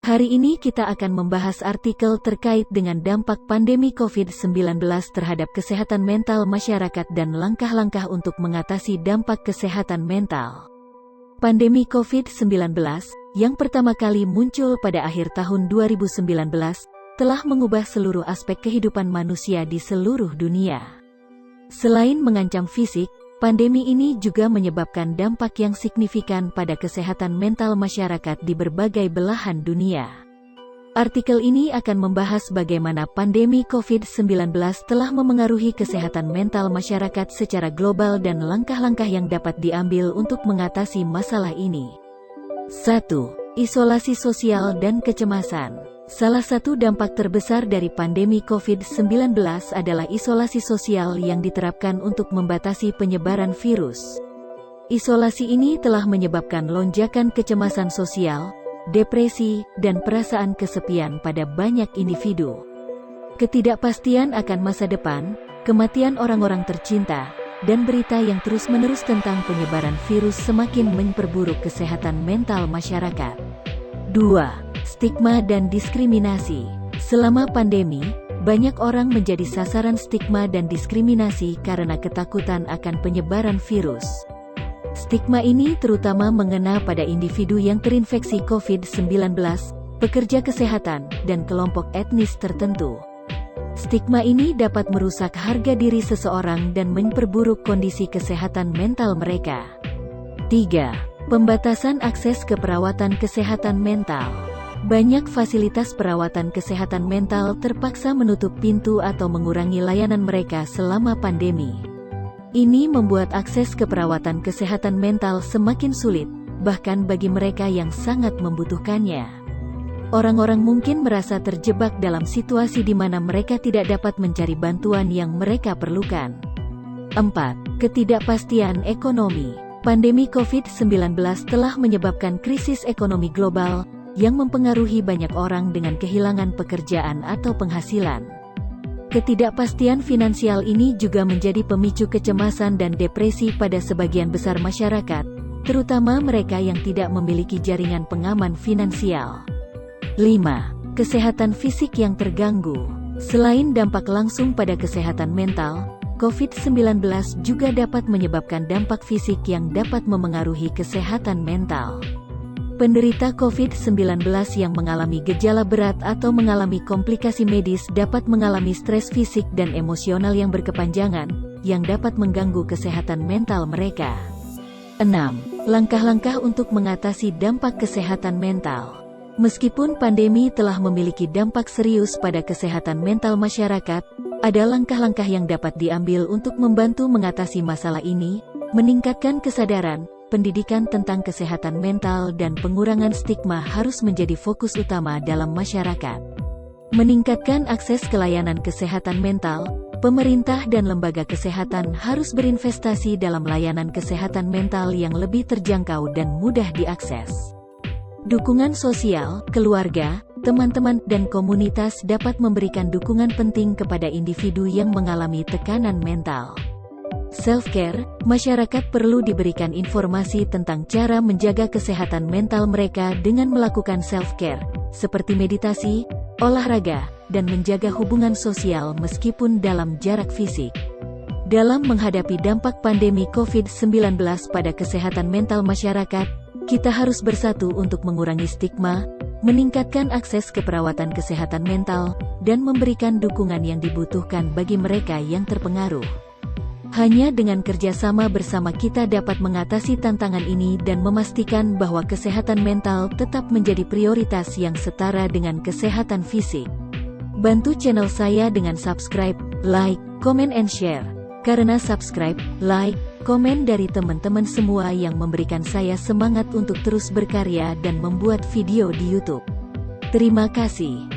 Hari ini kita akan membahas artikel terkait dengan dampak pandemi COVID-19 terhadap kesehatan mental masyarakat dan langkah-langkah untuk mengatasi dampak kesehatan mental. Pandemi COVID-19, yang pertama kali muncul pada akhir tahun 2019, telah mengubah seluruh aspek kehidupan manusia di seluruh dunia. Selain mengancam fisik, pandemi ini juga menyebabkan dampak yang signifikan pada kesehatan mental masyarakat di berbagai belahan dunia. Artikel ini akan membahas bagaimana pandemi COVID-19 telah memengaruhi kesehatan mental masyarakat secara global dan langkah-langkah yang dapat diambil untuk mengatasi masalah ini. 1. Isolasi sosial dan kecemasan. Salah satu dampak terbesar dari pandemi COVID-19 adalah isolasi sosial yang diterapkan untuk membatasi penyebaran virus. Isolasi ini telah menyebabkan lonjakan kecemasan sosial, depresi, dan perasaan kesepian pada banyak individu. Ketidakpastian akan masa depan, kematian orang-orang tercinta, dan berita yang terus-menerus tentang penyebaran virus semakin memperburuk kesehatan mental masyarakat. 2. Stigma dan diskriminasi. Selama pandemi, banyak orang menjadi sasaran stigma dan diskriminasi karena ketakutan akan penyebaran virus. Stigma ini terutama mengena pada individu yang terinfeksi COVID-19, pekerja kesehatan, dan kelompok etnis tertentu. Stigma ini dapat merusak harga diri seseorang dan memperburuk kondisi kesehatan mental mereka. 3. Pembatasan akses ke perawatan kesehatan mental. Banyak fasilitas perawatan kesehatan mental terpaksa menutup pintu atau mengurangi layanan mereka selama pandemi. Ini membuat akses ke perawatan kesehatan mental semakin sulit, bahkan bagi mereka yang sangat membutuhkannya. Orang-orang mungkin merasa terjebak dalam situasi di mana mereka tidak dapat mencari bantuan yang mereka perlukan. 4. Ketidakpastian ekonomi. Pandemi COVID-19 telah menyebabkan krisis ekonomi global, yang mempengaruhi banyak orang dengan kehilangan pekerjaan atau penghasilan. Ketidakpastian finansial ini juga menjadi pemicu kecemasan dan depresi pada sebagian besar masyarakat, terutama mereka yang tidak memiliki jaringan pengaman finansial. 5. Kesehatan fisik yang terganggu. Selain dampak langsung pada kesehatan mental, COVID-19 juga dapat menyebabkan dampak fisik yang dapat memengaruhi kesehatan mental. Penderita COVID-19 yang mengalami gejala berat atau mengalami komplikasi medis dapat mengalami stres fisik dan emosional yang berkepanjangan, yang dapat mengganggu kesehatan mental mereka. 6. Langkah-langkah untuk mengatasi dampak kesehatan mental. Meskipun pandemi telah memiliki dampak serius pada kesehatan mental masyarakat, ada langkah-langkah yang dapat diambil untuk membantu mengatasi masalah ini, meningkatkan kesadaran, pendidikan tentang kesehatan mental dan pengurangan stigma harus menjadi fokus utama dalam masyarakat. Meningkatkan akses ke layanan kesehatan mental, pemerintah dan lembaga kesehatan harus berinvestasi dalam layanan kesehatan mental yang lebih terjangkau dan mudah diakses. Dukungan sosial, keluarga, teman-teman, dan komunitas dapat memberikan dukungan penting kepada individu yang mengalami tekanan mental. Self-care, masyarakat perlu diberikan informasi tentang cara menjaga kesehatan mental mereka dengan melakukan self-care, seperti meditasi, olahraga, dan menjaga hubungan sosial meskipun dalam jarak fisik. Dalam menghadapi dampak pandemi COVID-19 pada kesehatan mental masyarakat, kita harus bersatu untuk mengurangi stigma, meningkatkan akses ke perawatan kesehatan mental, dan memberikan dukungan yang dibutuhkan bagi mereka yang terpengaruh. Hanya dengan kerjasama bersama kita dapat mengatasi tantangan ini dan memastikan bahwa kesehatan mental tetap menjadi prioritas yang setara dengan kesehatan fisik. Bantu channel saya dengan subscribe, like, comment and share. Karena subscribe, like, komen dari teman-teman semua yang memberikan saya semangat untuk terus berkarya dan membuat video di YouTube. Terima kasih.